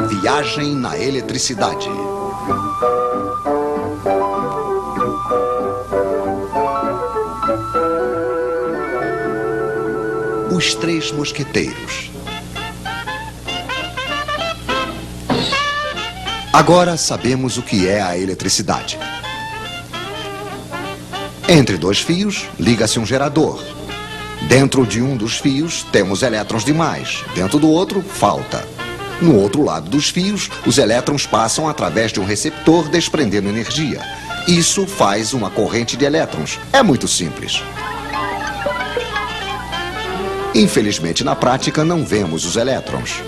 Viagem na eletricidade. Os Três Mosqueteiros. Agora sabemos o que é a eletricidade. Entre dois fios, liga-se um gerador. Dentro de um dos fios, temos elétrons demais. Dentro do outro, falta. No outro lado dos fios, os elétrons passam através de um receptor, desprendendo energia. Isso faz uma corrente de elétrons. É muito simples. Infelizmente, na prática, não vemos os elétrons.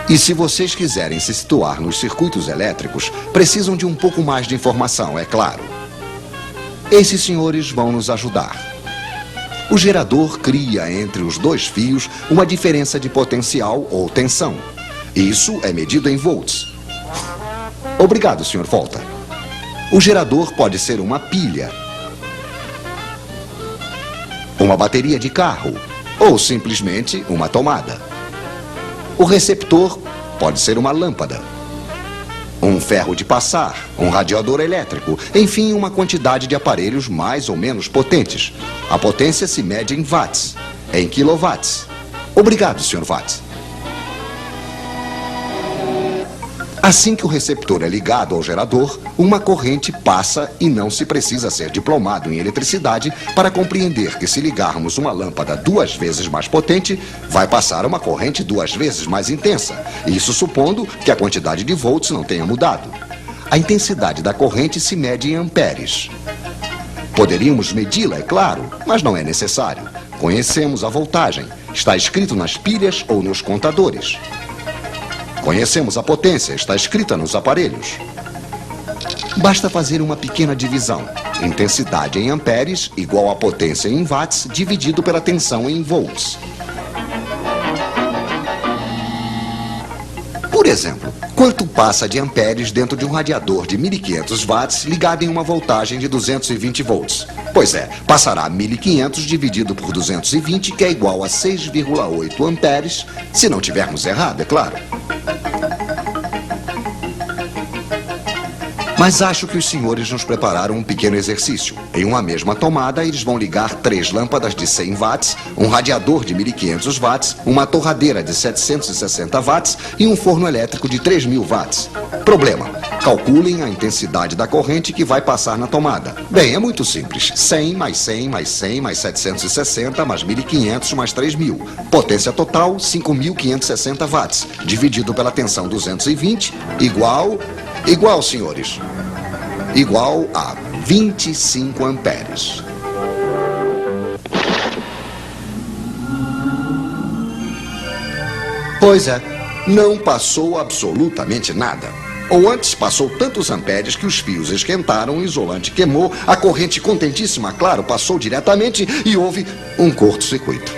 E se vocês quiserem se situar nos circuitos elétricos, precisam de um pouco mais de informação, é claro. Esses senhores vão nos ajudar. O gerador cria entre os dois fios uma diferença de potencial ou tensão. Isso é medido em volts. Obrigado, Sr. Volta. O gerador pode ser uma pilha, uma bateria de carro ou simplesmente uma tomada. O receptor pode ser uma lâmpada, um ferro de passar, um radiador elétrico, enfim, uma quantidade de aparelhos mais ou menos potentes. A potência se mede em watts, em quilowatts. Obrigado, Sr. Watts. Assim que o receptor é ligado ao gerador, uma corrente passa e não se precisa ser diplomado em eletricidade para compreender que se ligarmos uma lâmpada 2 vezes mais potente, vai passar uma corrente 2 vezes mais intensa. Isso supondo que a quantidade de volts não tenha mudado. A intensidade da corrente se mede em amperes. Poderíamos medi-la, é claro, mas não é necessário. Conhecemos a voltagem. Está escrito nas pilhas ou nos contadores. Conhecemos a potência, está escrita nos aparelhos. Basta fazer uma pequena divisão. Intensidade em amperes igual a potência em watts dividido pela tensão em volts. Por exemplo, quanto passa de amperes dentro de um radiador de 1500 watts ligado em uma voltagem de 220 volts? Pois é, passará 1500 dividido por 220, que é igual a 6,8 amperes, se não tivermos errado, é claro. Mas acho que os senhores nos prepararam um pequeno exercício. Em uma mesma tomada, eles vão ligar 3 lâmpadas de 100 watts, um radiador de 1500 watts, uma torradeira de 760 watts e um forno elétrico de 3000 watts. Problema: calculem a intensidade da corrente que vai passar na tomada. Bem, é muito simples. 100 mais 100 mais 100 mais 760 mais 1500 mais 3000. Potência total, 5560 watts. Dividido pela tensão 220, igual, senhores, igual a 25 amperes. Pois é, não passou absolutamente nada. Ou antes, passou tantos amperes que os fios esquentaram, o isolante queimou, a corrente contentíssima, claro, passou diretamente e houve um curto-circuito.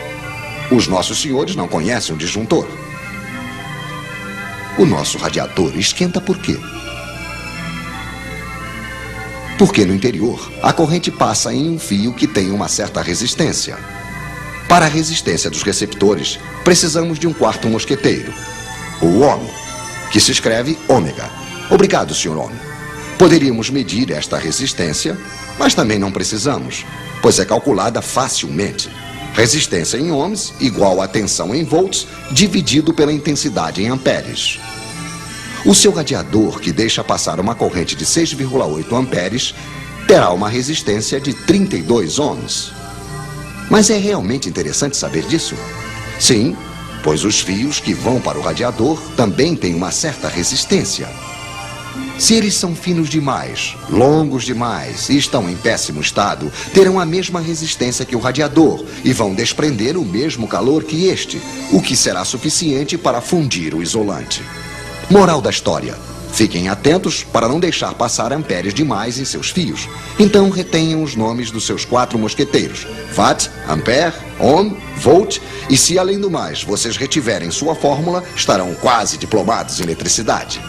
Os nossos senhores não conhecem o disjuntor. O nosso radiador esquenta por quê? Porque no interior, a corrente passa em um fio que tem uma certa resistência. Para a resistência dos receptores, precisamos de um quarto mosqueteiro, o ohm, que se escreve ômega. Obrigado, Sr. Ohm. Poderíamos medir esta resistência, mas também não precisamos, pois é calculada facilmente. Resistência em ohms igual a tensão em volts dividido pela intensidade em amperes. O seu radiador, que deixa passar uma corrente de 6,8 amperes, terá uma resistência de 32 ohms. Mas é realmente interessante saber disso? Sim, pois os fios que vão para o radiador também têm uma certa resistência. Se eles são finos demais, longos demais e estão em péssimo estado, terão a mesma resistência que o radiador e vão desprender o mesmo calor que este, o que será suficiente para fundir o isolante. Moral da história: fiquem atentos para não deixar passar amperes demais em seus fios. Então retenham os nomes dos seus 4 mosqueteiros: watt, ampere, ohm, volt. E se além do mais vocês retiverem sua fórmula, estarão quase diplomados em eletricidade.